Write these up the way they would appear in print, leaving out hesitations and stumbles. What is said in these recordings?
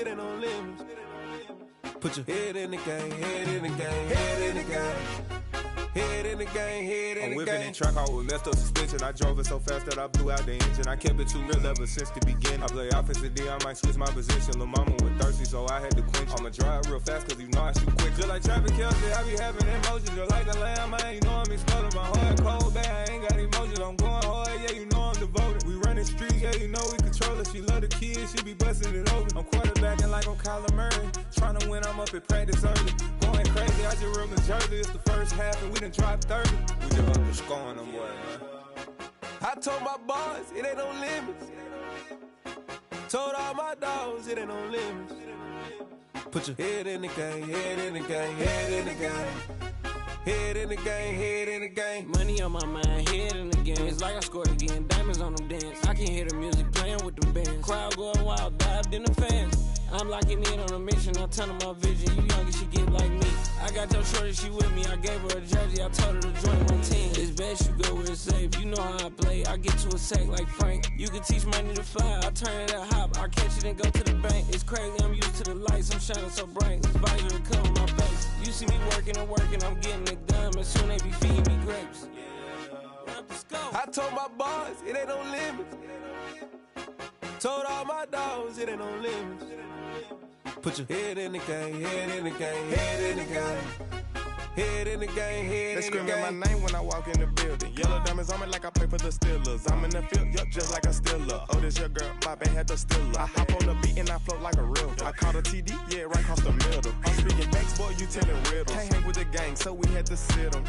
it ain't no limits. Put your head in the game, head in the game, head in the game. Head in the game, head in the game. I'm whipping in track out with messed up suspension. I drove it so fast that I blew out the engine. I kept it too real ever since the beginning. I play offensive D, I might switch my position. Lil' mama was thirsty, so I had to quench. I'ma drive real fast, cause you know I shoot quick. Just like Travis Kelce, I be having emotions. Just like the lamb, man, you know I'm exploding. My heart cold, bad, I ain't got emotions. I'm going hard, yeah, you know I'm devoted. We running streets, yeah, you know we control it. She love the kids, she be busting it over. I'm quarterbacking like I'm Kyler Murray. Trying to win, I'm up at practice early. Going crazy, I just real the jersey. It's the first half, and we done dropped 30. We just up and scoring them, boy, man. I told my boys, it ain't no limits. Told all my dogs, it ain't no limits. Put your head in the game, head in the game, head in the game. Head in the game, head in the game. Money on my mind, head in the game. It's like I scored again, diamonds on them dance. I can hear the music playing with them bands. Crowd going wild, dived in the fans. I'm locking in on a mission, I tell her my vision. You young and she get like me. I got your shorty, she with me. I gave her a jersey, I told her to join my team. It's best you go where it's safe. You know how I play. I get to a sack like Frank. You can teach money to fly. I turn it a hop. I catch it and go to the bank. It's crazy, I'm used to the lights. I'm shining so bright. This visor will cover my face. You see me working and working. I'm getting it done. And soon they be feeding me grapes. I told my boys, it ain't no limits. Told all my dogs, it ain't no limits. Put your head in the game, head in the game, head in the game. Head in the game, head in the game. They screaming my name when I walk in the building. Yellow diamonds on me like I play for the Steelers. I'm in the field, yup, just like a Steeler. Oh, this your girl, my band had the Steeler. I hop on the beat and I float like a river. I caught a TD, yeah, right across the middle. I'm speaking banks, boy, you telling riddles. Can't hang with the gang, so we had to sit them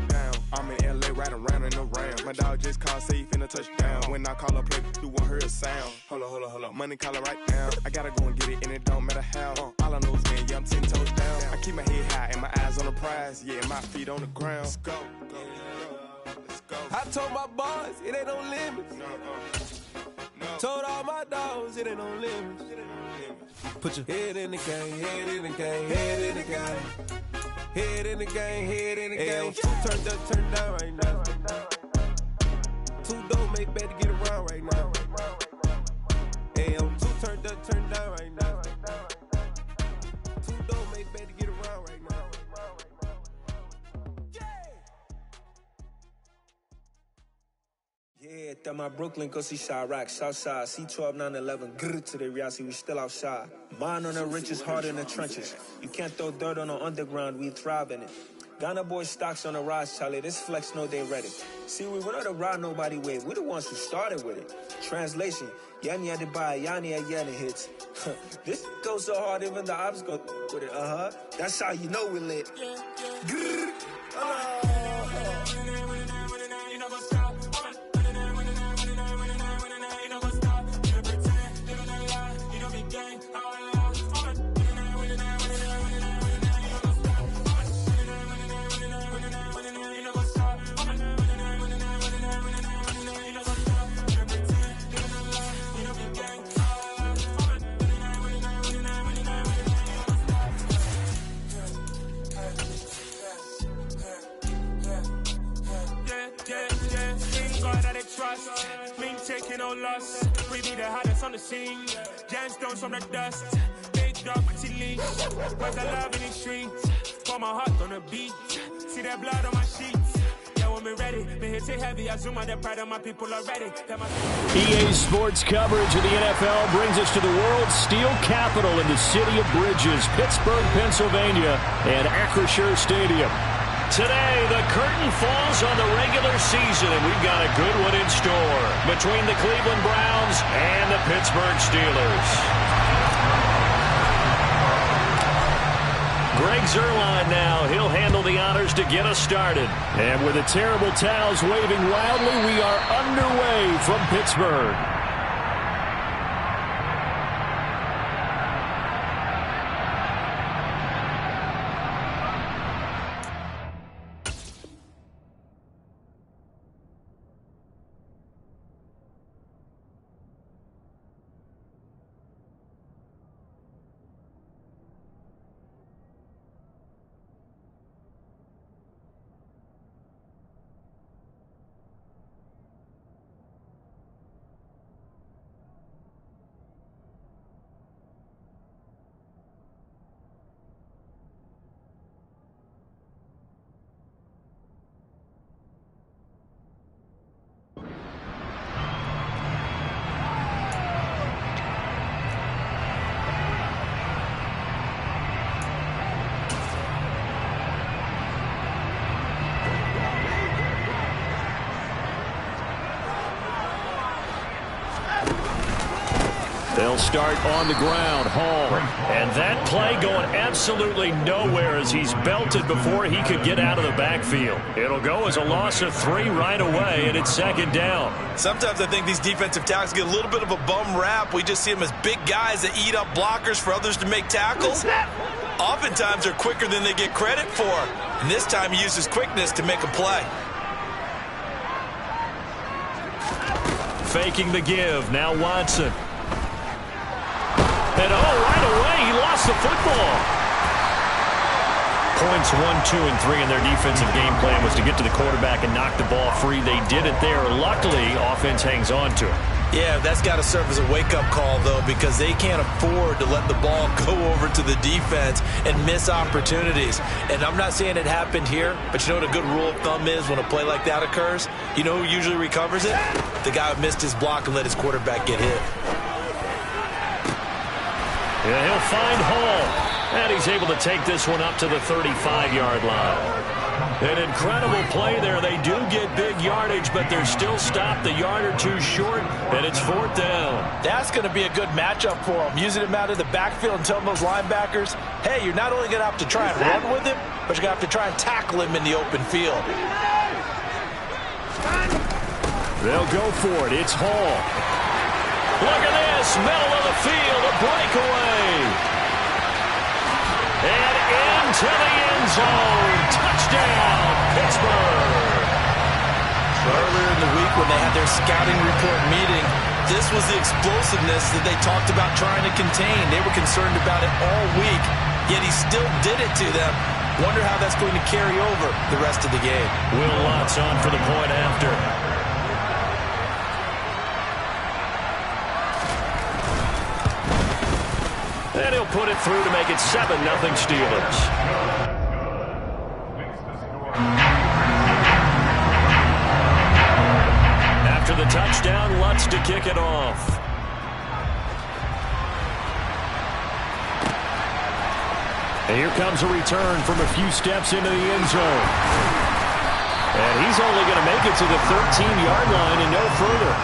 down. I'm in LA, riding around in the round. My dog just called, say he finna touchdown. When I call a play, you won't hear a sound. Hold up, money calling right now. I gotta go and get it, and it don't matter how. All I know is man, yeah, I'm 10 toes down. I keep my head high and my eyes on the prize. Yeah, my feet on the ground. Let's go. Let's go. I told my boys, it ain't no limits. No. Told all my dogs, it ain't no limits. Put your head in the game, head in the game, head in the game. Head in the game, head in the game. Two turned up, turned down right now. Two don't make better get around right now. Hey, I'm two turned up, turned down right now. Two don't make better get around right now. Yeah, that my Brooklyn, cause he shot rock, Southside, C12, 911, grrr to the Riasi, we still outside. Mine on the riches, hard in the trenches. You can't throw dirt on the underground, we thrive in it. Ghana boy stocks on the rise, Charlie, this flex know they ready. See, we were not to ride nobody with, we the ones who started with it. Translation, Yanni had to buy, Yanni had Yanni hits. This goes so hard, even the ops go with it, That's how you know we lit. Grrr, Me taking no loss. We be the hottest on the scene. Gemstones from the dust. Big dog, pretty leash. Cause I love in the streets. Pour my heart on the beat. See that blood on my sheets. Yeah, when we ready. Me hit it heavy. I zoom on the pride of my people already. EA Sports coverage of the NFL brings us to the world's steel capital in the city of bridges, Pittsburgh, Pennsylvania, and Acrisure Stadium. Today, the curtain falls on the regular season, and we've got a good one in store between the Cleveland Browns and the Pittsburgh Steelers. Greg Zuerlein now. He'll handle the honors to get us started. And with the terrible towels waving wildly, we are underway from Pittsburgh. They'll start on the ground. Hall. And that play going absolutely nowhere as he's belted before he could get out of the backfield. It'll go as a loss of 3 right away, and it's 2nd down. Sometimes I think these defensive tackles get a little bit of a bum rap. We just see them as big guys that eat up blockers for others to make tackles. Oftentimes they're quicker than they get credit for. And this time he uses quickness to make a play. Faking the give. Now Watson. And right away, he lost the football. Points 1, 2, and 3 in their defensive game plan was to get to the quarterback and knock the ball free. They did it there. Luckily, offense hangs on to it. Yeah, that's got to serve as a wake-up call, though, because they can't afford to let the ball go over to the defense and miss opportunities. And I'm not saying it happened here, but you know what a good rule of thumb is when a play like that occurs? You know who usually recovers it? The guy who missed his block and let his quarterback get hit. Yeah, he'll find Hall. And he's able to take this one up to the 35-yard line. An incredible play there. They do get big yardage, but they're still stopped a yard or two short, and it's 4th down. That's going to be a good matchup for them. Using him out of the backfield and telling those linebackers, hey, you're not only going to have to try and run with him, but you're going to have to try and tackle him in the open field. They'll go for it. It's Hall. Look at this. Middle of the field. A breakaway. And into the end zone. Touchdown, Pittsburgh. Earlier in the week when they had their scouting report meeting, this was the explosiveness that they talked about trying to contain. They were concerned about it all week, yet he still did it to them. Wonder how that's going to carry over the rest of the game. Will Lutz on for the point after. And he'll put it through to make it 7-0 Steelers. After the touchdown, Lutz to kick it off. And here comes a return from a few steps into the end zone. And he's only going to make it to the 13-yard line and no further.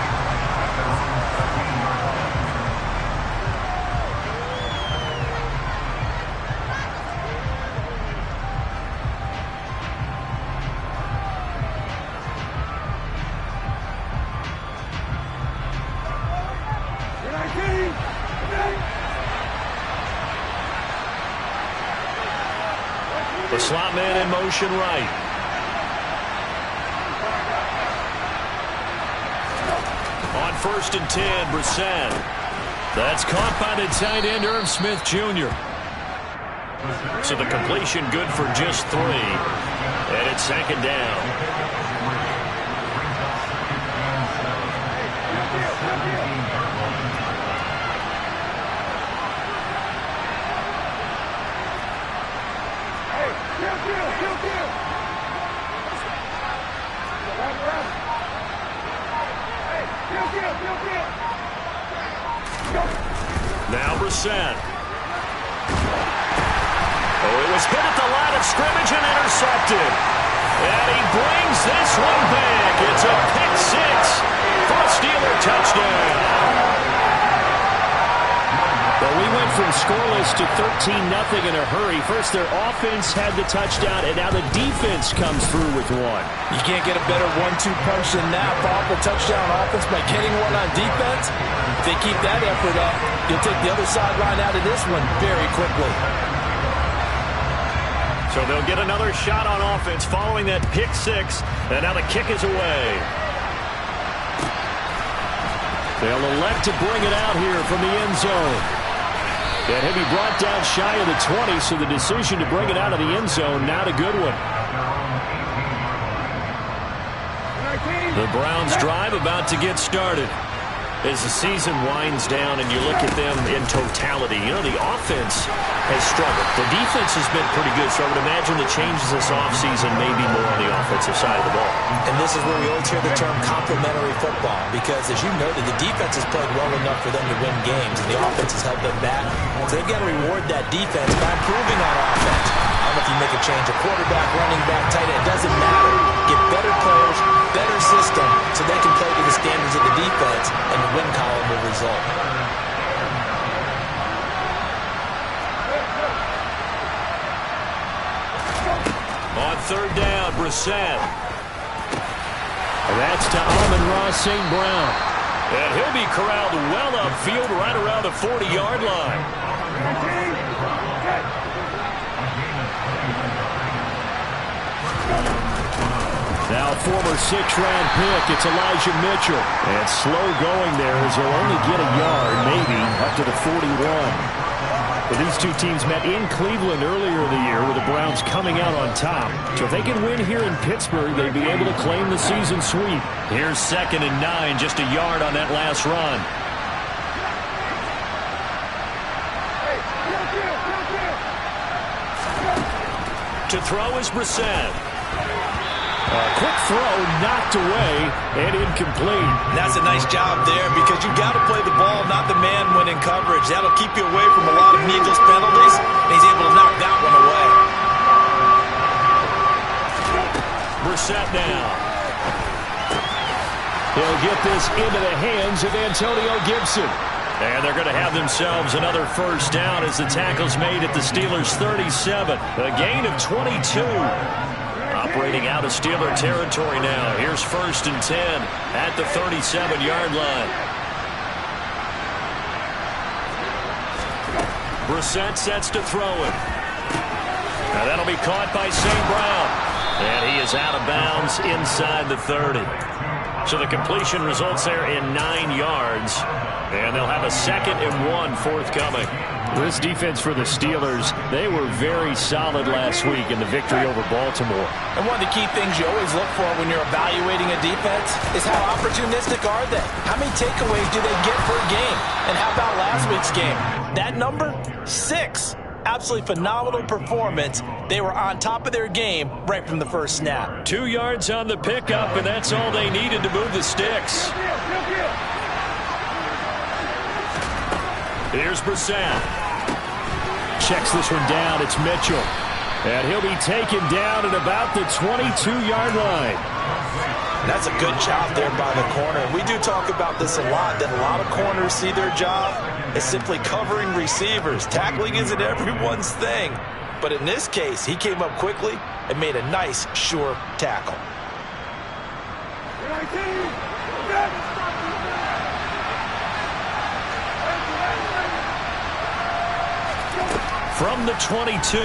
The slot man in motion right. On 1st and 10, Brissett. That's caught by the tight end, Irv Smith Jr. So the completion good for just 3. And it's 2nd down. Now Brissett. Oh, it was hit at the line of scrimmage and intercepted. And he brings this one back. It's a pick 6 for a Steeler touchdown. Well, we went from scoreless to 13-0 in a hurry. First, their offense had the touchdown, and now the defense comes through with one. You can't get a better 1-2 punch than that. Follow up a touchdown offense by getting one on defense. If they keep that effort up, you'll take the other sideline out of this one very quickly. So they'll get another shot on offense following that pick 6, and now the kick is away. They'll elect to bring it out here from the end zone. And he'll be brought down shy of the 20, so the decision to bring it out of the end zone, not a good one. The Browns drive about to get started. As the season winds down and you look at them in totality, you know, the offense has struggled. The defense has been pretty good, so I would imagine the changes this offseason may be more on the offensive side of the ball. And this is where we always hear the term complementary football, because as you noted, the defense has played well enough for them to win games, and the offense has held them back. So they've got to reward that defense by improving on offense. I don't know if you make a change, a quarterback, running back, tight end, it doesn't matter. Get better players, better system, so they can play to the standards of the defense, and the win column will result. third down. Brissett. And that's to Amon-Ra St. Brown. And he'll be corralled well upfield right around the 40-yard line. Now former 6th-round pick, it's Elijah Mitchell. And slow going there as he'll only get a yard, maybe, up to the 41. Well, these two teams met in Cleveland earlier in the year with the Browns coming out on top. So if they can win here in Pittsburgh, they'd be able to claim the season sweep. Here's 2nd and 9, just a yard on that last run. To throw is Brissett. A quick throw knocked away and incomplete. That's a nice job there because you've got to play the ball, not the man when in coverage. That'll keep you away from a lot of needless penalties, and he's able to knock that one away. Brissett now. He'll get this into the hands of Antonio Gibson. And they're going to have themselves another first down as the tackle's made at the Steelers' 37. A gain of 22. Operating out of Steeler territory now. Here's 1st and 10 at the 37-yard line. Brissett sets to throw it. Now that'll be caught by St. Brown. And he is out of bounds inside the 30. So the completion results there in 9 yards. And they'll have a 2nd and 1 forthcoming. This defense for the Steelers, they were very solid last week in the victory over Baltimore. And one of the key things you always look for when you're evaluating a defense is how opportunistic are they? How many takeaways do they get per game? And how about last week's game? That number? 6. Absolutely phenomenal performance. They were on top of their game right from the first snap. 2 yards on the pickup, and that's all they needed to move the sticks. Here's Brissett. Checks this one down. It's Mitchell. And he'll be taken down at about the 22-yard line. That's a good job there by the corner. We do talk about this a lot, that a lot of corners see their job as simply covering receivers. Tackling isn't everyone's thing. But in this case, he came up quickly and made a nice, sure tackle. From the 22,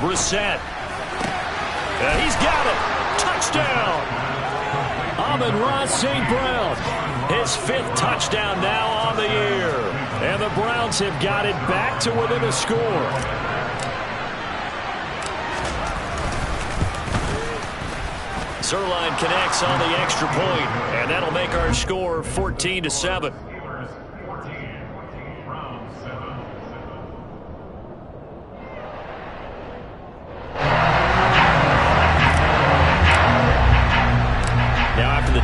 Brissett. And he's got it. Touchdown. Amon-Ra St. Brown. His 5th touchdown now on the year. And the Browns have got it back to within a score. Zuerlein connects on the extra point, and that'll make our score 14-7.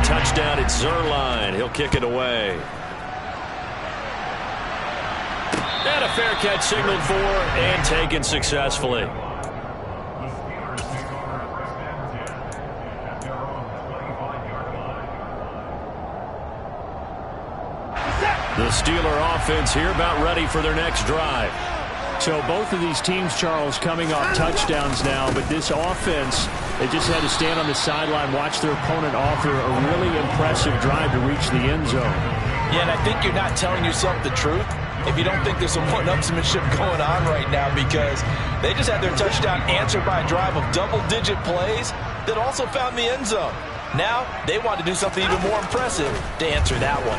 Touchdown, it's Zuerlein. He'll kick it away. And a fair catch signaled for and taken successfully. The Steeler offense here about ready for their next drive. So both of these teams, Charles, coming off touchdowns now, but this offense, they just had to stand on the sideline, watch their opponent offer a really impressive drive to reach the end zone. Yeah, and I think you're not telling yourself the truth if you don't think there's some one-upsmanship going on right now, because they just had their touchdown answered by a drive of double-digit plays that also found the end zone. Now they want to do something even more impressive to answer that one.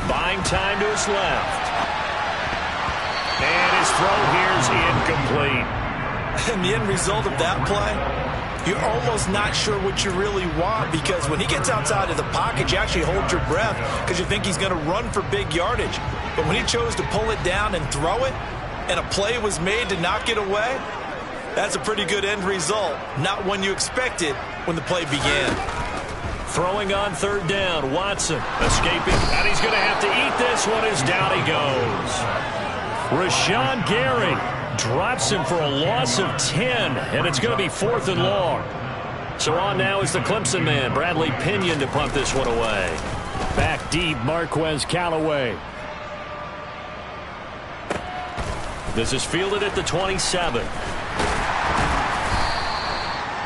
Buying time to his left. And his throw here's incomplete. And the end result of that play, you're almost not sure what you really want, because when he gets outside of the pocket, you actually hold your breath because you think he's going to run for big yardage. But when he chose to pull it down and throw it, and a play was made to knock it away, that's a pretty good end result. Not one you expected when the play began. Throwing on 3rd down, Watson escaping, and he's going to have to eat this one as down he goes. Rashawn Gary drops him for a loss of 10, and it's going to be 4th and long. So on now is the Clemson man, Bradley Pinion, to punt this one away. Back deep, Marquez Callaway. This is fielded at the 27.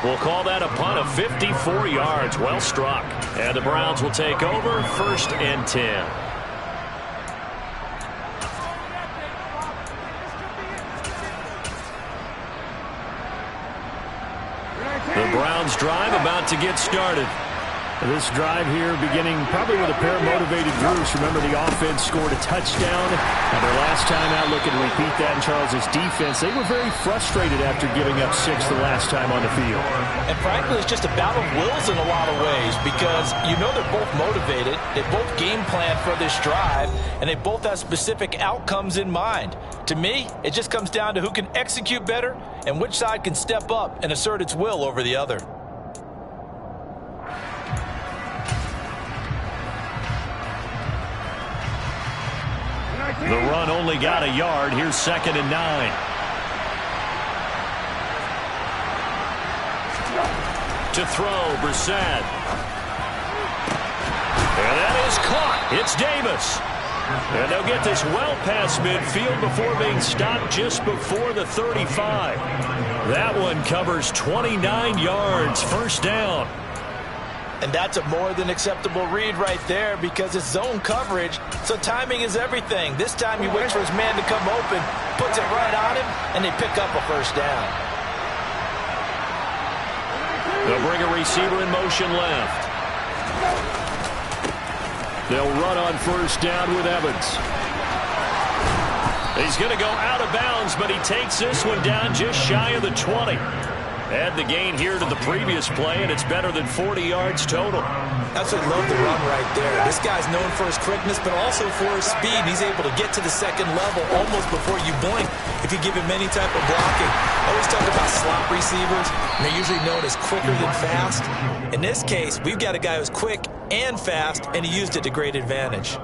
We'll call that a punt of 54 yards. Well struck. And the Browns will take over 1st and 10. The Browns drive about to get started. This drive here beginning probably with a pair of motivated groups. Remember, the offense scored a touchdown. And their last time out, looking to repeat that in Charles' defense. They were very frustrated after giving up 6 the last time on the field. And frankly, it's just a battle of wills in a lot of ways because you know they're both motivated. They both game plan for this drive, and they both have specific outcomes in mind. To me, it just comes down to who can execute better and which side can step up and assert its will over the other. The run only got a yard. Here's 2nd and 9. To throw, Brissett. And that is caught. It's Davis. And they'll get this well past midfield before being stopped just before the 35. That one covers 29 yards. 1st down. And that's a more than acceptable read right there because it's zone coverage, so timing is everything. This time he waits for his man to come open, puts it right on him, and they pick up a 1st down. They'll bring a receiver in motion left. They'll run on 1st down with Evans. He's going to go out of bounds, but he takes this one down just shy of the 20. Add the gain here to the previous play, and it's better than 40 yards total. Absolutely love the run right there. This guy's known for his quickness, but also for his speed. He's able to get to the 2nd level almost before you blink if you give him any type of blocking. I always talk about slot receivers, and they're usually known as quicker than fast. In this case, we've got a guy who's quick and fast, and he used it to great advantage.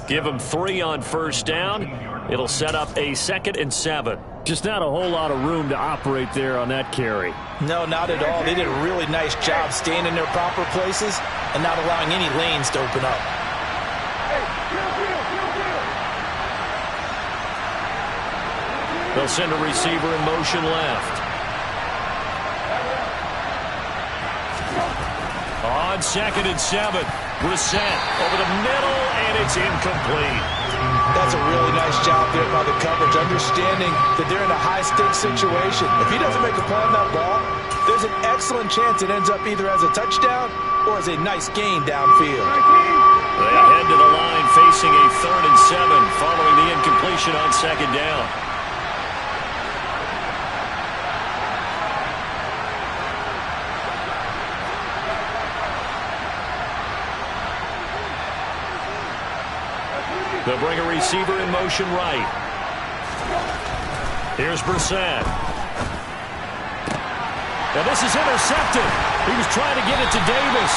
Give him 3 on 1st down. It'll set up a 2nd and 7. Just not a whole lot of room to operate there on that carry. No, not at all. They did a really nice job staying in their proper places and not allowing any lanes to open up. They'll send a receiver in motion left. On 2nd and 7, Brissett over the middle, and it's incomplete. That's a really nice job there by the coverage, understanding that they're in a high-stakes situation. If he doesn't make a play on that ball, there's an excellent chance it ends up either as a touchdown or as a nice gain downfield. They head to the line facing a 3rd and 7 following the incompletion on 2nd down. They'll bring a receiver in motion right. Here's Brissett. Now this is intercepted. He was trying to get it to Davis.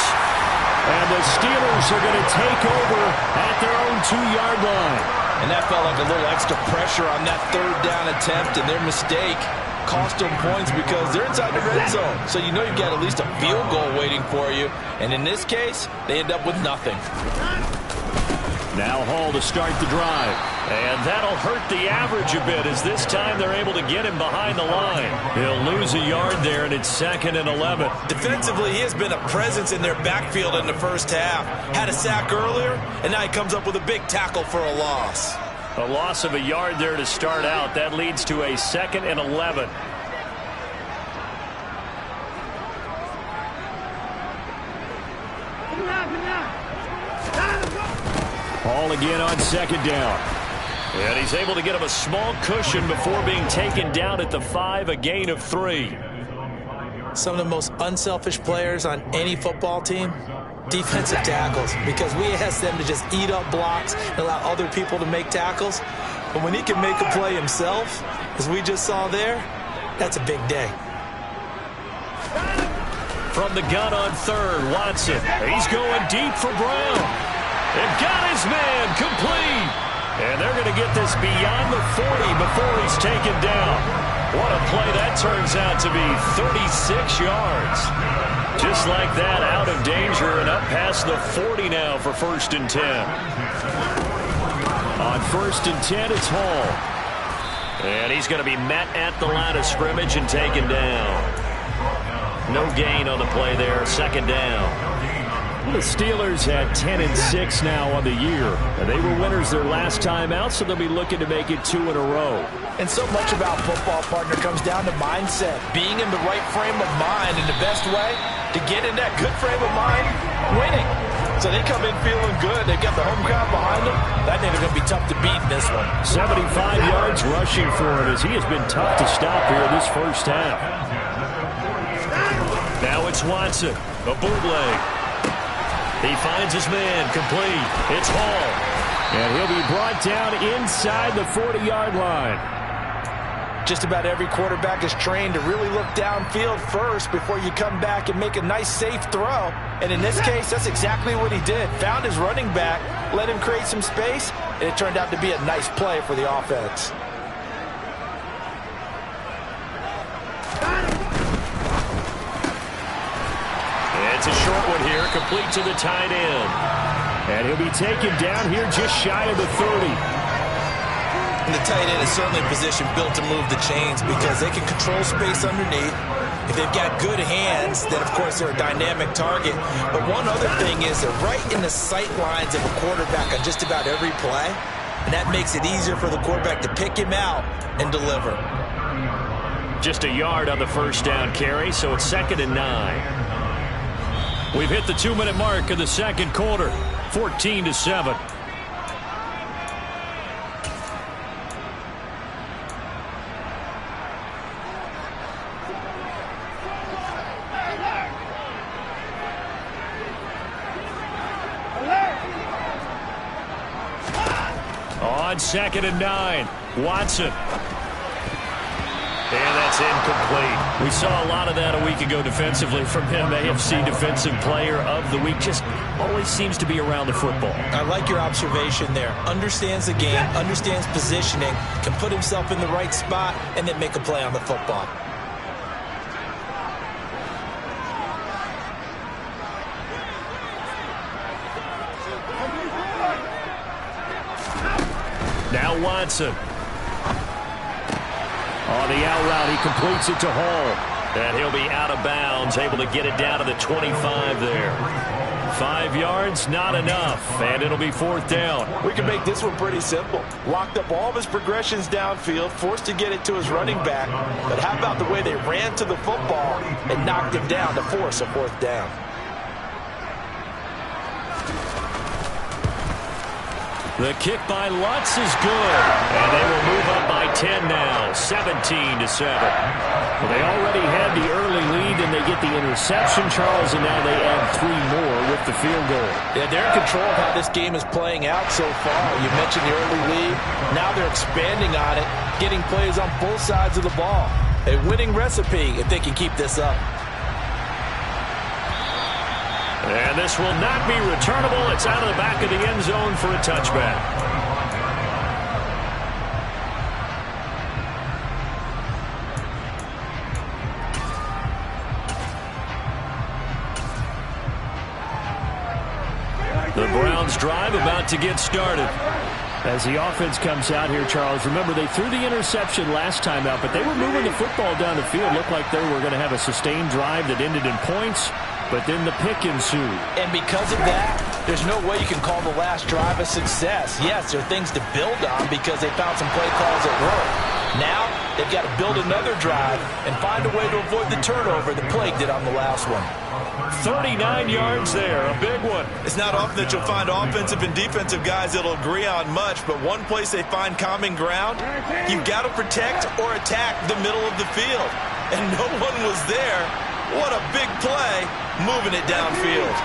And the Steelers are going to take over at their own 2-yard line. And that felt like a little extra pressure on that 3rd down attempt, and their mistake cost them points because they're inside the red zone. So you know you've got at least a field goal waiting for you. And in this case, they end up with nothing. Now Hall to start the drive. And that'll hurt the average a bit as this time they're able to get him behind the line. He'll lose a yard there, and it's 2nd and 11. Defensively, he has been a presence in their backfield in the 1st half. Had a sack earlier, and now he comes up with a big tackle for a loss. A loss of a yard there to start out. That leads to a 2nd and 11. Hall again on 2nd down. And he's able to get him a small cushion before being taken down at the 5, a gain of 3. Some of the most unselfish players on any football team, defensive tackles, because we ask them to just eat up blocks and allow other people to make tackles. But when he can make a play himself, as we just saw there, that's a big day. From the gun on 3rd, Watson. He's going deep for Brown. And got his man complete. And they're going to get this beyond the 40 before he's taken down. What a play that turns out to be, 36 yards. Just like that, out of danger and up past the 40 now for 1st and 10. On 1st and 10, it's Hall. And he's going to be met at the line of scrimmage and taken down. No gain on the play there. Second down. The Steelers at 10-6 now on the year. And they were winners their last time out, so they'll be looking to make it 2 in a row. And so much about football, partner, comes down to mindset. Being in the right frame of mind, and the best way to get in that good frame of mind, winning. So they come in feeling good. They've got the home crowd behind them. That nigga's going to be tough to beat in this one. 75 yards rushing for him as he has been tough to stop here this first half. Now it's Watson, a bootleg. He finds his man, complete. It's Hall. And he'll be brought down inside the 40-yard line. Just about every quarterback is trained to really look downfield first before you come back and make a nice, safe throw. And in this case, that's exactly what he did. Found his running back, let him create some space, and it turned out to be a nice play for the offense. It's a short one here, complete to the tight end. And he'll be taken down here just shy of the 30. And the tight end is certainly a position built to move the chains because they can control space underneath. If they've got good hands, then, of course, they're a dynamic target. But one other thing is they're right in the sight lines of a quarterback on just about every play. And that makes it easier for the quarterback to pick him out and deliver. Just a yard on the first down carry, so it's 2nd and 9. We've hit the 2-minute mark of the second quarter, 14-7. On 2nd and 9, Watson. And that's incomplete. We saw a lot of that a week ago defensively from him. AFC Defensive Player of the Week. Just always seems to be around the football. I like your observation there. Understands the game, understands positioning, can put himself in the right spot, and then make a play on the football. Now Watson. On the out route, he completes it to Hall. And he'll be out of bounds, able to get it down to the 25 there. 5 yards, not enough, and it'll be 4th down. We can make this one pretty simple. Locked up all of his progressions downfield, forced to get it to his running back. But how about the way they ran to the football and knocked him down to force a 4th down? The kick by Lutz is good, and they will move up by 10 now, 17-7. Well, they already had the early lead, and they get the interception, Charles, and now they add 3 more with the field goal. Yeah, they're in control of how this game is playing out so far. You mentioned the early lead. Now they're expanding on it, getting plays on both sides of the ball. A winning recipe if they can keep this up. And this will not be returnable. It's out of the back of the end zone for a touchback. The Browns drive about to get started. As the offense comes out here, Charles, remember they threw the interception last time out, but they were moving the football down the field. Looked like they were going to have a sustained drive that ended in points. But then the pick ensued. And because of that, there's no way you can call the last drive a success. Yes, there are things to build on because they found some play calls that work. Now, they've got to build another drive and find a way to avoid the turnover the Plague did on the last one. 39 yards there, a big one. It's not often that you'll find offensive and defensive guys that'll agree on much, but one place they find common ground, you've got to protect or attack the middle of the field. And no one was there. What a big play, moving it downfield.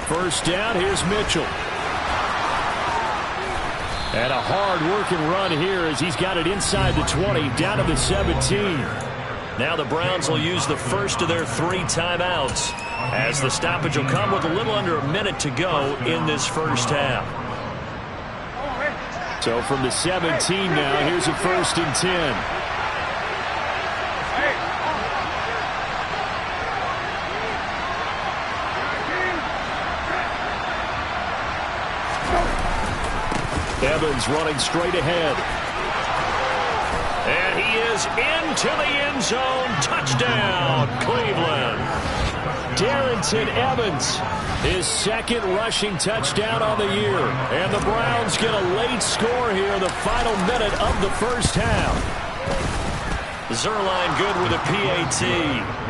First down, here's Mitchell. And a hard-working run here as he's got it inside the 20, down to the 17. Now the Browns will use the first of their 3 timeouts as the stoppage will come with a little under a minute to go in this first half. So from the 17 now, here's a 1st and 10. Evans running straight ahead. And he is into the end zone. Touchdown, Cleveland. Darrynton Evans, his second rushing touchdown on the year. And the Browns get a late score here in the final minute of the first half. Zuerlein good with a PAT.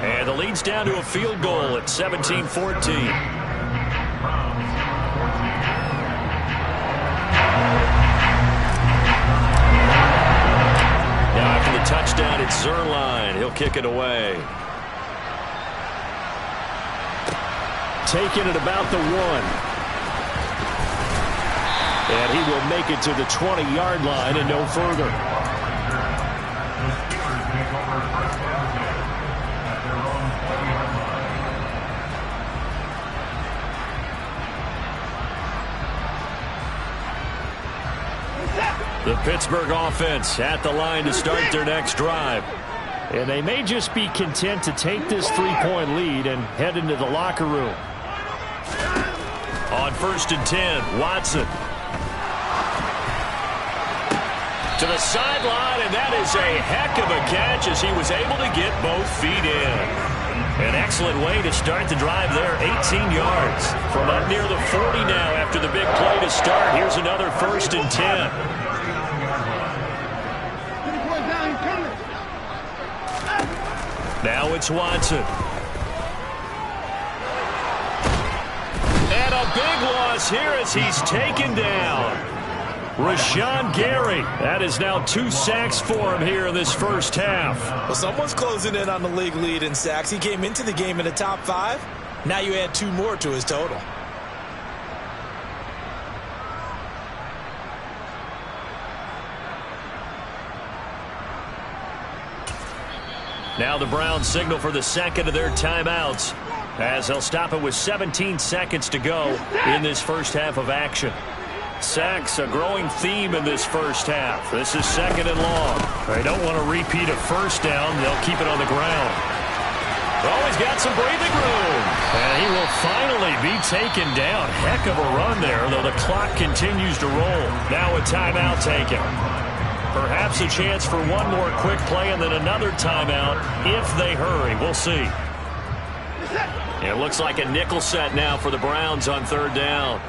And the lead's down to a field goal at 17-14. Now after the touchdown, it's Zuerlein. He'll kick it away. Taking it about the 1. And he will make it to the 20-yard line and no further. The Pittsburgh offense at the line to start their next drive. And they may just be content to take this 3-point lead and head into the locker room. On 1st and 10, Watson. To the sideline, and that is a heck of a catch as he was able to get both feet in. An excellent way to start the drive there, 18 yards. From up near the 40 now after the big play to start. Here's another 1st and 10. Now it's Watson. And a big loss here as he's taken down. Rashan Gary. That is now 2 sacks for him here in this first half. Well, someone's closing in on the league lead in sacks. He came into the game in the top 5. Now you add 2 more to his total. Now the Browns signal for the second of their timeouts as they'll stop it with 17 seconds to go in this first half of action. Sacks, a growing theme in this first half. This is 2nd and long. They don't want to repeat a first down. They'll keep it on the ground. Oh, he's got some breathing room. And he will finally be taken down. Heck of a run there, though the clock continues to roll. Now a timeout taken. Perhaps a chance for one more quick play and then another timeout if they hurry. We'll see. It looks like a nickel set now for the Browns on 3rd down.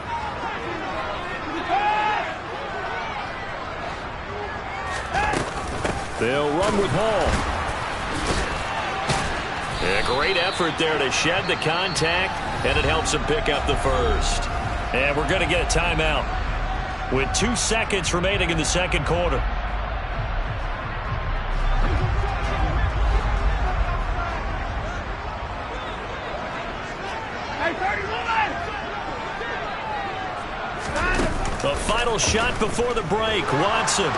They'll run with Hall. A great effort there to shed the contact, and it helps him pick up the first. And we're going to get a timeout with 2 seconds remaining in the second quarter. The final shot before the break, Watson.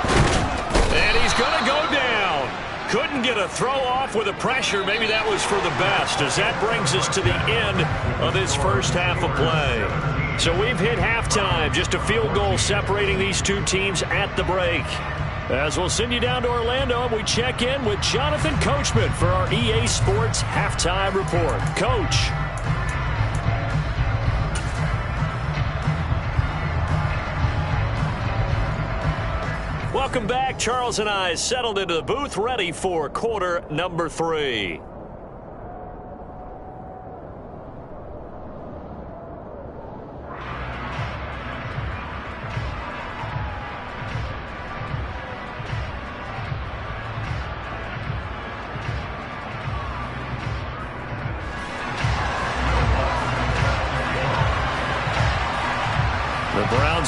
And he's going to go down. Couldn't get a throw off with the pressure. Maybe that was for the best, as that brings us to the end of this first half of play. So we've hit halftime, just a field goal separating these two teams at the break. As we'll send you down to Orlando, and we check in with Jonathan Coachman for our EA Sports Halftime Report. Coach. Welcome back. Charles and I settled into the booth, ready for quarter number 3.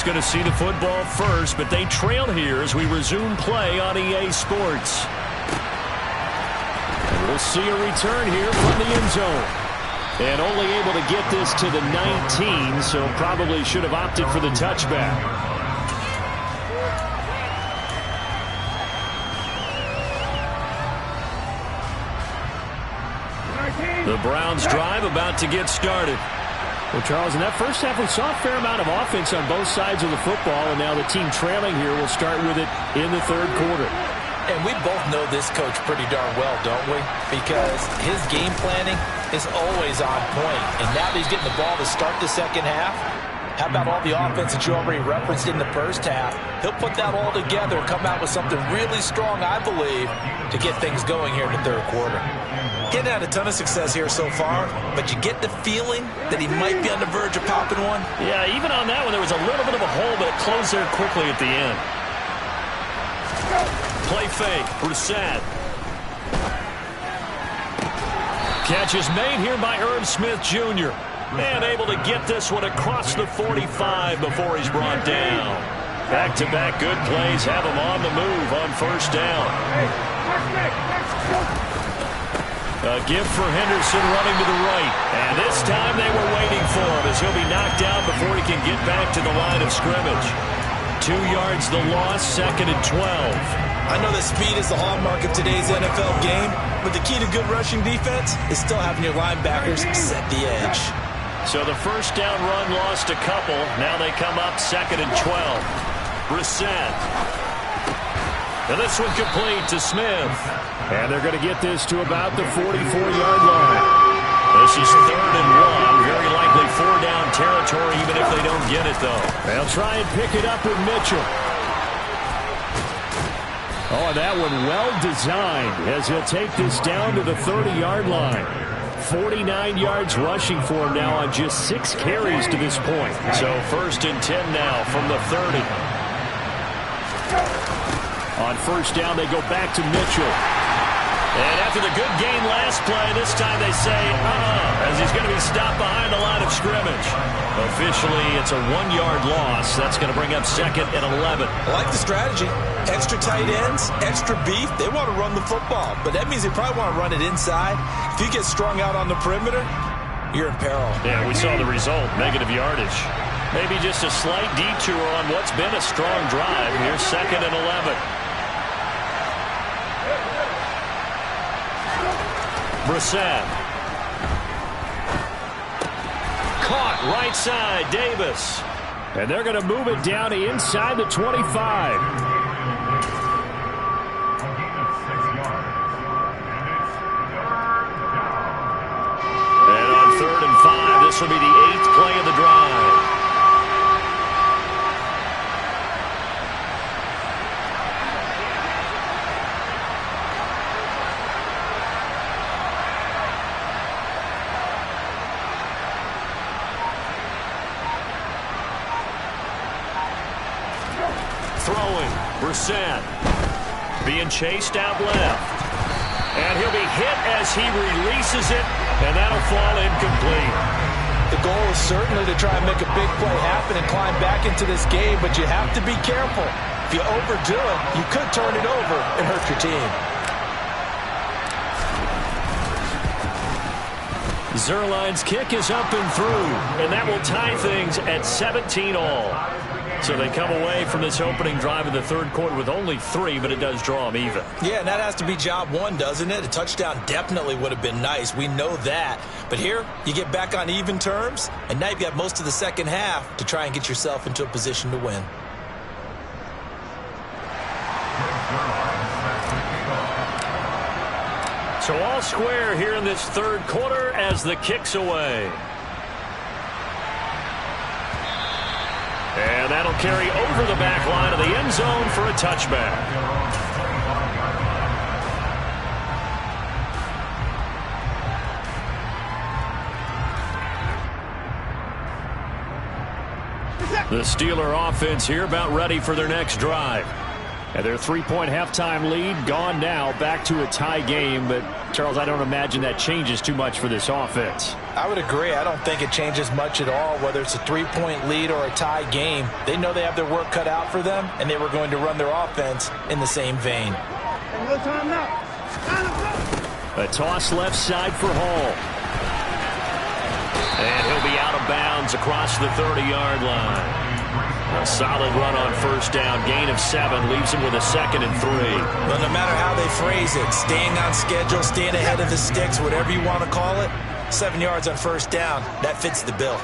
Going to see the football first, but they trail here as we resume play on EA Sports. And we'll see a return here from the end zone. And only able to get this to the 19, so probably should have opted for the touchback. The Browns drive about to get started. Well, Charles, in that first half, we saw a fair amount of offense on both sides of the football, and now the team trailing here will start with it in the third quarter. And we both know this coach pretty darn well, don't we? Because his game planning is always on point. And now that he's getting the ball to start the second half, How about all the offense that you already referenced in the first half? He'll put that all together and come out with something really strong, I believe, to get things going here in the third quarter. Getting had a ton of success here so far, but you get the feeling that he might be on the verge of popping one. Yeah, even on that one, there was a little bit of a hole, but it closed there quickly at the end. Play fake, Brissett. Catch is made here by Irv Smith Jr. And able to get this one across the 45 before he's brought down. Back-to-back good plays have him on the move on first down. A gift for Henderson running to the right. And this time they were waiting for him as he'll be knocked down before he can get back to the line of scrimmage. 2 yards the loss, 2nd and 12. I know that speed is the hallmark of today's NFL game, but the key to good rushing defense is still having your linebackers set the edge. So the first down run lost a couple. Now they come up 2nd and 12. Brissett. And this one complete to Smith. And they're going to get this to about the 44-yard line. This is 3rd and 1. Very likely 4-down territory even if they don't get it, though. They'll try and pick it up with Mitchell. Oh, that one well designed as he'll take this down to the 30-yard line. 49 yards rushing for him now on just 6 carries to this point. So 1st and 10 now from the 30. On first down, they go back to Mitchell. And after the good gain last play, this time they say, as he's going to be stopped behind the line of scrimmage. Officially, it's a 1-yard loss. That's going to bring up 2nd and 11. I like the strategy. Extra tight ends, extra beef. They want to run the football, but that means they probably want to run it inside. If you get strung out on the perimeter, you're in peril. Yeah, we saw the result, negative yardage. Maybe just a slight detour on what's been a strong drive. Here's 2nd and 11. Brissett. Caught right side, Davis. And they're going to move it down to inside the 25. And on 3rd and 5, this will be the 8th play of the drive. Throwing, Brissett being chased out left. And he'll be hit as he releases it, and that'll fall incomplete. The goal is certainly to try and make a big play happen and climb back into this game, but you have to be careful. If you overdo it, you could turn it over and hurt your team. Zuerlein's kick is up and through, and that will tie things at 17 all. So they come away from this opening drive in the third quarter with only 3, but it does draw them even. Yeah, and that has to be job 1, doesn't it? A touchdown definitely would have been nice. We know that. But here, you get back on even terms, and now you've got most of the second half to try and get yourself into a position to win. So all square here in this third quarter as the kick's away. And that'll carry over the back line of the end zone for a touchback. The Steeler offense here about ready for their next drive. And their 3-point halftime lead gone now, back to a tie game. But, Charles, I don't imagine that changes too much for this offense. I would agree. I don't think it changes much at all, whether it's a 3-point lead or a tie game. They know they have their work cut out for them, and they were going to run their offense in the same vein. A toss left side for Hall. And he'll be out of bounds across the 30-yard line. A solid run on first down. Gain of 7 leaves him with a 2nd and 3. Well, no matter how they phrase it, staying on schedule, staying ahead of the sticks, whatever you want to call it, 7 yards on first down, that fits the bill.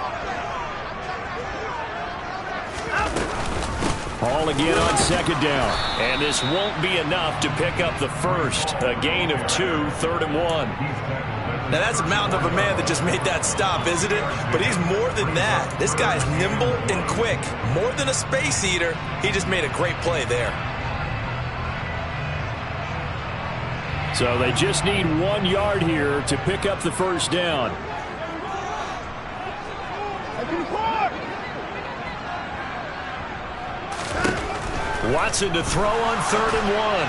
Hall again on second down. And this won't be enough to pick up the first. A gain of 2, 3rd and 1. Now, that's a mountain of a man that just made that stop, isn't it? But he's more than that. This guy's nimble and quick. More than a space eater, he just made a great play there. So they just need 1 yard here to pick up the first down. Watson to throw on 3rd and 1.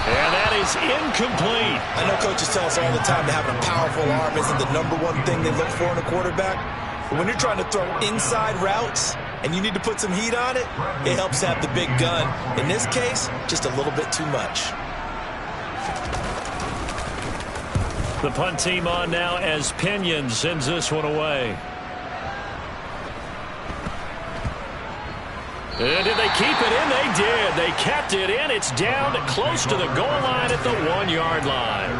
And that is incomplete. I know coaches tell us all the time that having a powerful arm isn't the #1 thing they look for in a quarterback. But when you're trying to throw inside routes and you need to put some heat on it, it helps have the big gun. In this case, just a little bit too much. The punt team on now as Pinion sends this one away. And did they keep it in? They did. They kept it in. It's down close to the goal line at the 1 yard line.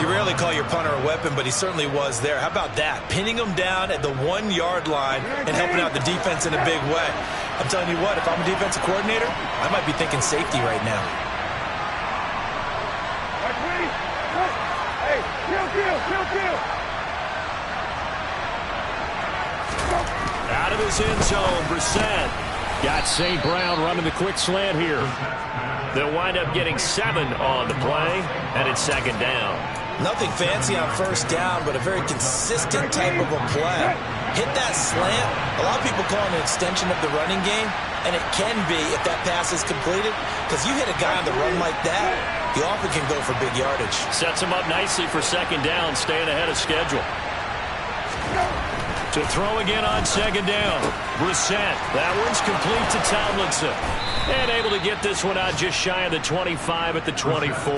You rarely call your punter a weapon, but he certainly was there. How about that? Pinning him down at the 1 yard line and helping out the defense in a big way. I'm telling you what, if I'm a defensive coordinator, I might be thinking safety right now. Out of his end zone, Brissett. Got St. Brown running the quick slant here. They'll wind up getting 7 on the play, and it's 2nd down. Nothing fancy on 1st down, but a very consistent type of a play. Hit that slant. A lot of people call it an extension of the running game, and it can be if that pass is completed, because you hit a guy on the run like that, you often can go for big yardage. Sets him up nicely for 2nd down, staying ahead of schedule. To throw again on 2nd down. Brissett. That one's complete to Tomlinson. And able to get this one out just shy of the 25 at the 24.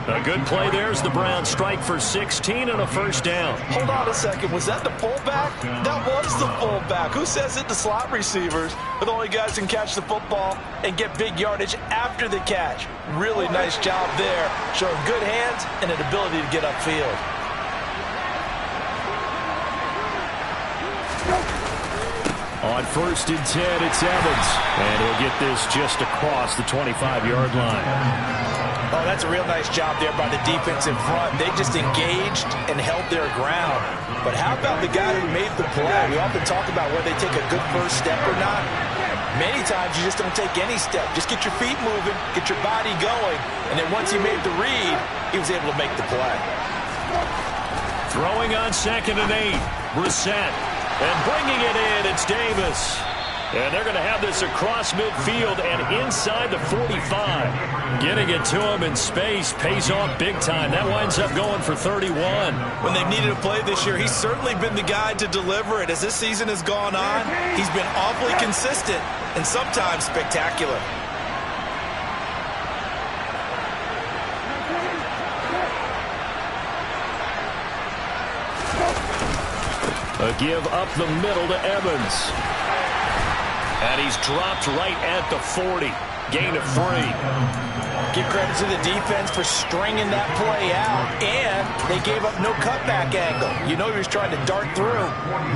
A good play there as the Browns strike for 16 and a 1st down. Hold on a second. Was that the fullback? That was the fullback. Who says it? The slot receivers are the only guys who can catch the football and get big yardage after the catch. Really nice job there. Showing good hands and an ability to get upfield. On 1st and 10, it's Evans. And he'll get this just across the 25-yard line. Oh, that's a real nice job there by the defense in front. They just engaged and held their ground. But how about the guy who made the play? We often talk about whether they take a good first step or not. Many times you just don't take any step. Just get your feet moving, get your body going, and then once he made the read, he was able to make the play. Throwing on 2nd and 8. Brissett. And bringing it in, it's Davis. And they're going to have this across midfield and inside the 45. Getting it to him in space pays off big time. That winds up going for 31. When they've needed a play this year, he's certainly been the guy to deliver it. As this season has gone on, he's been awfully consistent and sometimes spectacular. A give up the middle to Evans. And he's dropped right at the 40. Gain of 3. Give credit to the defense for stringing that play out, and they gave up no cutback angle. You know he was trying to dart through.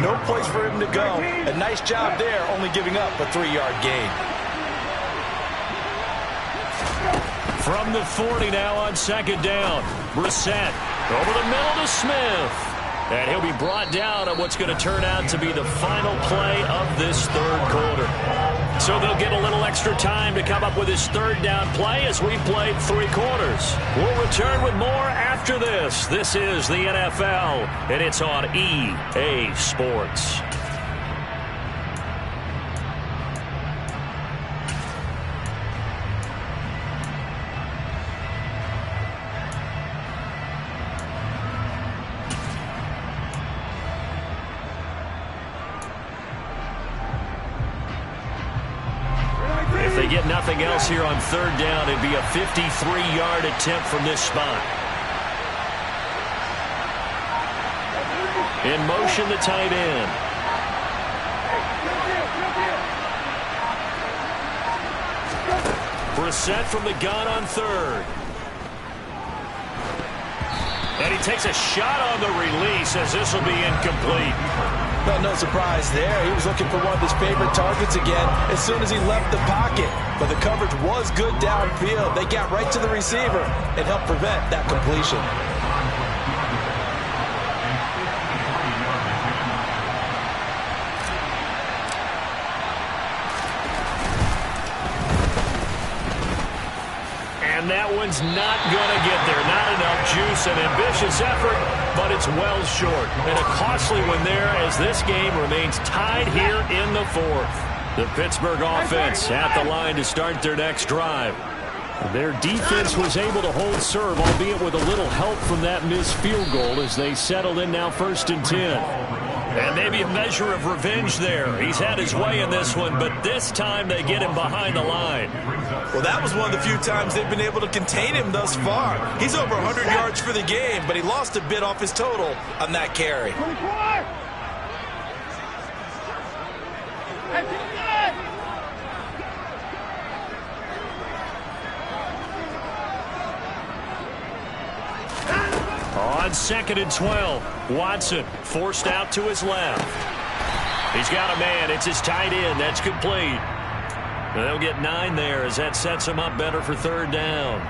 No place for him to go. A nice job there, only giving up a 3-yard gain. From the 40 now on 2nd down. Brissett over the middle to Smith. And he'll be brought down on what's going to turn out to be the final play of this 3rd quarter. So they'll get a little extra time to come up with his 3rd down play as we played 3 quarters. We'll return with more after this. This is the NFL, and it's on EA Sports. If they get nothing else here on 3rd down, it'd be a 53-yard attempt from this spot. In motion, the tight end. Brissett from the gun on 3rd. And he takes a shot on the release as this will be incomplete. Well, no surprise there. He was looking for one of his favorite targets again as soon as he left the pocket. But the coverage was good downfield. They got right to the receiver and helped prevent that completion. And that one's not going to get there. Not enough juice. An ambitious effort, but it's well short. And a costly one there as this game remains tied here in the fourth. The Pittsburgh offense at the line to start their next drive. Their defense was able to hold serve, albeit with a little help from that missed field goal as they settled in now 1st and 10. And maybe a measure of revenge there. He's had his way in this one, but this time they get him behind the line. Well, that was one of the few times they've been able to contain him thus far. He's over 100 yards for the game, but he lost a bit off his total on that carry. On 2nd and 12, Watson forced out to his left. He's got a man. It's his tight end. That's complete. And they'll get 9 there as that sets him up better for 3rd down.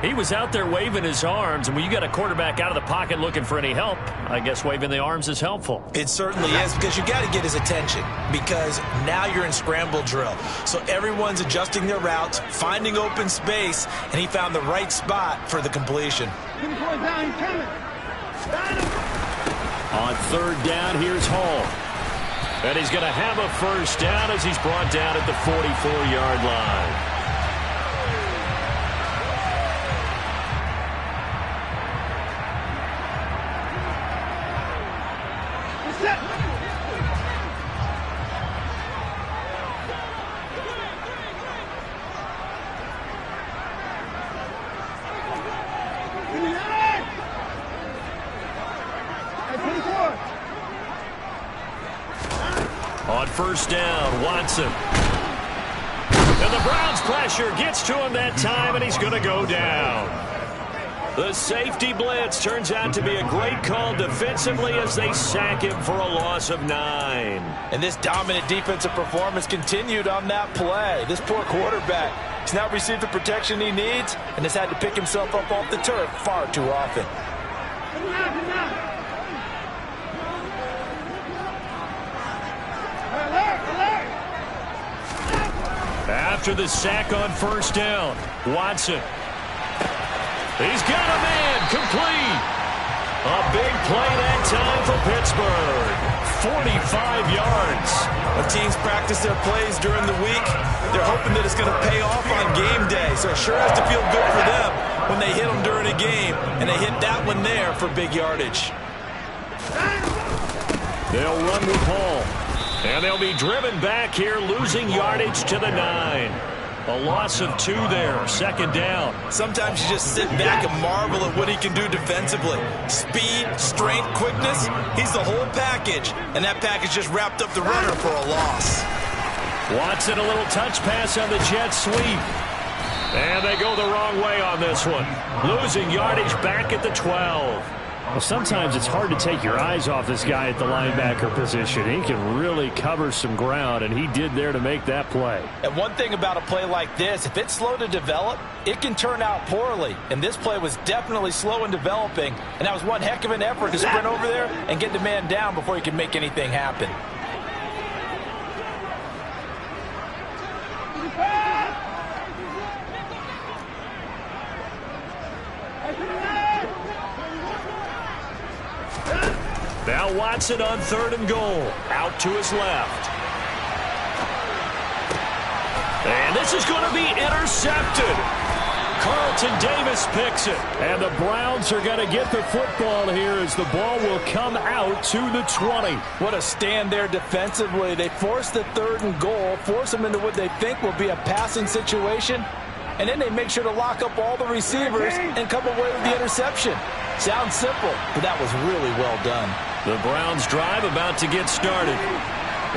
He was out there waving his arms, and when you got a quarterback out of the pocket looking for any help, I guess waving the arms is helpful. It certainly is, because you got to get his attention, because now you're in scramble drill. So everyone's adjusting their routes, finding open space, and he found the right spot for the completion. On 3rd down, here's Hall. And he's going to have a 1st down as he's brought down at the 44-yard line. On 1st down, Watson. And the Browns' pressure gets to him that time, and he's going to go down. The safety blitz turns out to be a great call defensively as they sack him for a loss of 9. And this dominant defensive performance continued on that play. This poor quarterback has now received the protection he needs and has had to pick himself up off the turf far too often. After the sack on 1st down, Watson. He's got a man, complete. A big play that time for Pittsburgh. 45 yards. When teams practice their plays during the week, they're hoping that it's going to pay off on game day. So it sure has to feel good for them when they hit them during a game, and they hit that one there for big yardage. They'll run with Hall. And they'll be driven back here, losing yardage to the 9. A loss of 2 there, 2nd down. Sometimes you just sit back and marvel at what he can do defensively. Speed, strength, quickness, he's the whole package. And that package just wrapped up the runner for a loss. Watson, a little touch pass on the jet sweep. And they go the wrong way on this one. Losing yardage back at the 12. Well, sometimes it's hard to take your eyes off this guy at the linebacker position. He can really cover some ground, and he did there to make that play. And one thing about a play like this, if it's slow to develop, it can turn out poorly. And this play was definitely slow in developing, and that was one heck of an effort to sprint over there and get the man down before he could make anything happen. Now Watson on 3rd and goal. Out to his left. And this is going to be intercepted. Carlton Davis picks it. And the Browns are going to get the football here as the ball will come out to the 20. What a stand there defensively. They force the 3rd and goal, force them into what they think will be a passing situation, and then they make sure to lock up all the receivers and come away with the interception. Sounds simple, but that was really well done. The Browns drive about to get started.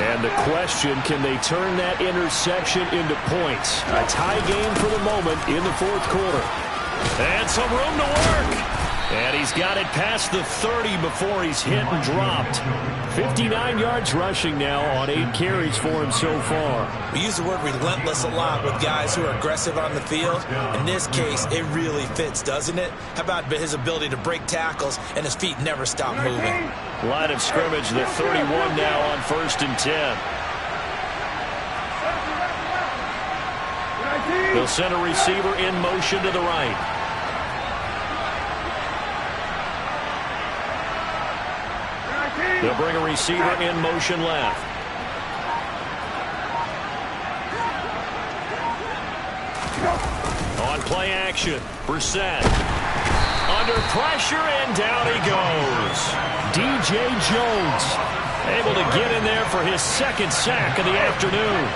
And the question, can they turn that interception into points? A tie game for the moment in the 4th quarter. And some room to work. And he's got it past the 30 before he's hit and dropped. 59 yards rushing now on 8 carries for him so far. We use the word relentless a lot with guys who are aggressive on the field. In this case, it really fits, doesn't it? How about his ability to break tackles and his feet never stop moving? Line of scrimmage, the 31 now on 1st and 10. They'll send a receiver in motion to the right. They'll bring a receiver in motion left. On play action, Brissett. Under pressure, and down he goes. DJ Jones able to get in there for his second sack of the afternoon.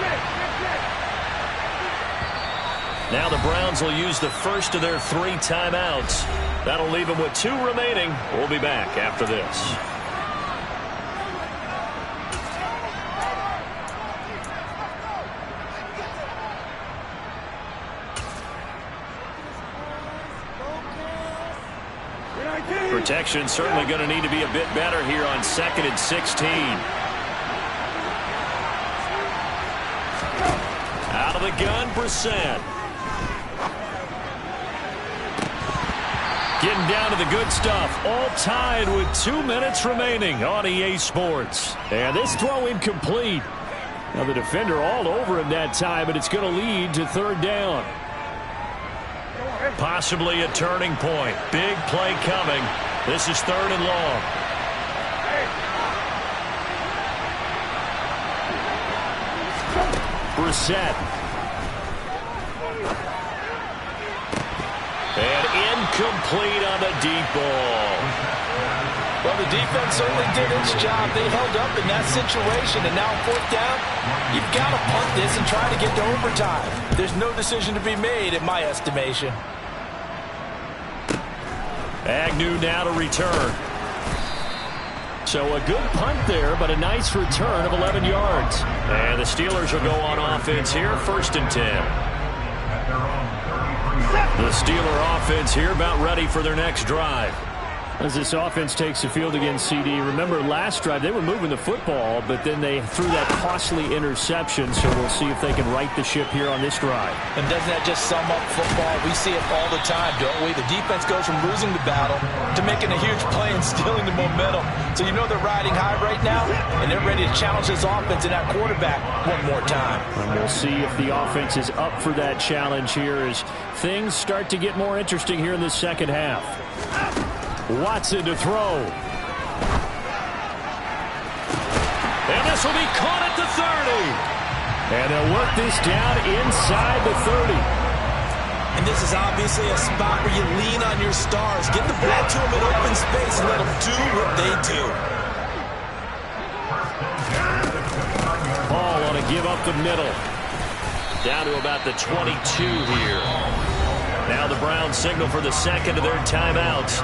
Now the Browns will use the first of their 3 timeouts. That'll leave them with 2 remaining. We'll be back after this. Protection certainly going to need to be a bit better here on 2nd and 16. Out of the gun, Brissett. Getting down to the good stuff. All tied with 2 minutes remaining on EA Sports. And this throw incomplete. Now the defender all over him that time, but it's going to lead to 3rd down. Possibly a turning point. Big play coming. This is 3rd and long. Brissett. And incomplete on the deep ball. Well, the defense certainly did its job. They held up in that situation, and now 4th down, you've got to punt this and try to get to overtime. There's no decision to be made in my estimation. Agnew now to return. So a good punt there, but a nice return of 11 yards. And the Steelers will go on offense here, 1st and 10. The Steeler offense here about ready for their next drive. As this offense takes the field against CD, remember last drive they were moving the football, but then they threw that costly interception, so we'll see if they can right the ship here on this drive. And doesn't that just sum up football? We see it all the time, don't we? The defense goes from losing the battle to making a huge play and stealing the momentum. So you know they're riding high right now, and they're ready to challenge this offense and that quarterback one more time. And we'll see if the offense is up for that challenge here as things start to get more interesting here in the second half. Watson to throw. And this will be caught at the 30. And they'll work this down inside the 30. And this is obviously a spot where you lean on your stars. Get the ball to them in open space and let them do what they do. Ball on a give up the middle. Down to about the 22 here. Now the Browns signal for the second of their timeouts,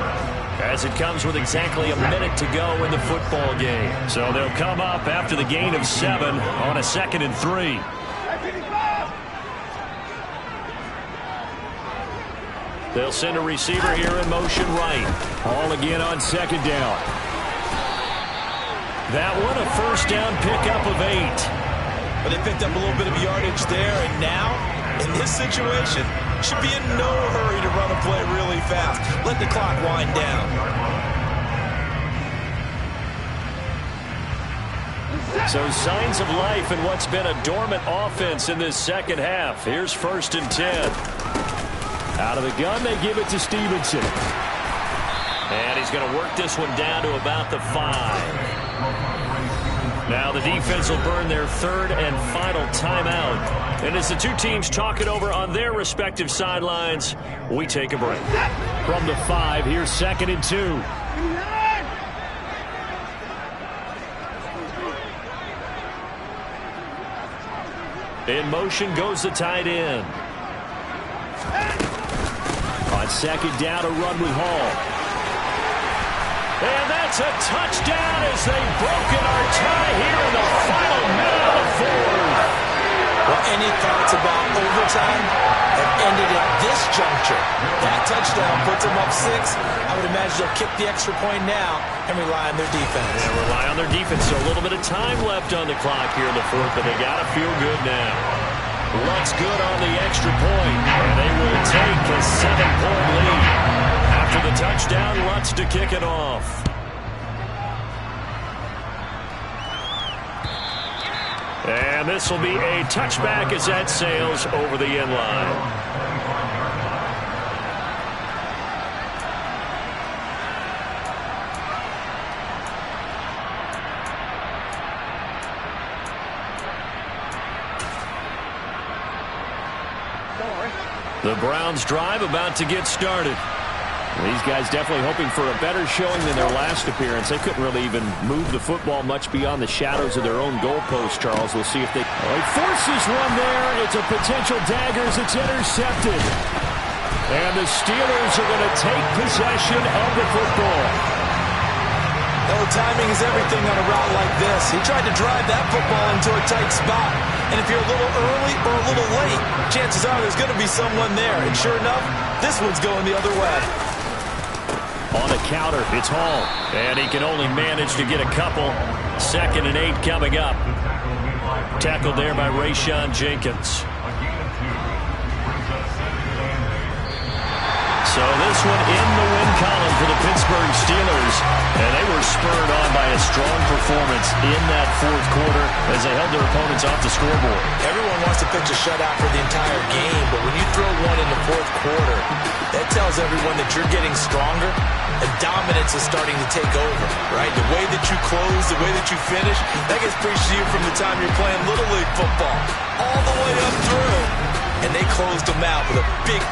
as it comes with exactly a minute to go in the football game. So they'll come up after the gain of 7 on a 2nd and 3. They'll send a receiver here in motion right. All again on 2nd down. That one a 1st down pickup of 8. But they picked up a little bit of yardage there, and now, in this situation, should be in no hurry to run a play really fast. Let the clock wind down. So signs of life in what's been a dormant offense in this second half. Here's 1st and 10. Out of the gun, they give it to Stevenson. And he's going to work this one down to about the 5. Now the defense will burn their 3rd and final timeout. And as the two teams talk it over on their respective sidelines, we take a break. From the 5, here's 2nd and 2. In motion goes the tight end. On 2nd down, a run with Hall. And that's a touchdown as they've broken our tie here in the final minute of the 4th. Well, any thoughts about overtime have ended at this juncture. That touchdown puts them up 6. I would imagine they'll kick the extra point now and rely on their defense. Yeah, rely on their defense. So a little bit of time left on the clock here in the 4th, but they got to feel good now. Lutz good on the extra point, and they will take a 7-point lead. After the touchdown, Lutz to kick it off. And this will be a touchback as that sails over the end line. The Browns drive about to get started. These guys definitely hoping for a better showing than their last appearance. They couldn't really even move the football much beyond the shadows of their own goalpost, Charles. We'll see if they... Oh, he forces one there. It's a potential dagger as it's intercepted. And the Steelers are going to take possession of the football. Oh, timing is everything on a route like this. He tried to drive that football into a tight spot. And if you're a little early or a little late, chances are there's going to be someone there. And sure enough, this one's going the other way. On a counter, it's Hall. And he can only manage to get a couple. 2nd and 8 coming up. Tackled there by Rayshawn Jenkins. So this one in the win column for the Pittsburgh Steelers. And they were spurred on by a strong performance in that 4th quarter as they held their opponents off the scoreboard. Everyone wants to pitch a shutout for the entire game, but when you throw one in the 4th quarter, that tells everyone that you're getting stronger and dominance is starting to take over, right? The way that you close, the way that you finish, that gets preached to you from the time you're playing Little League football all the way up through. And they closed them out with a big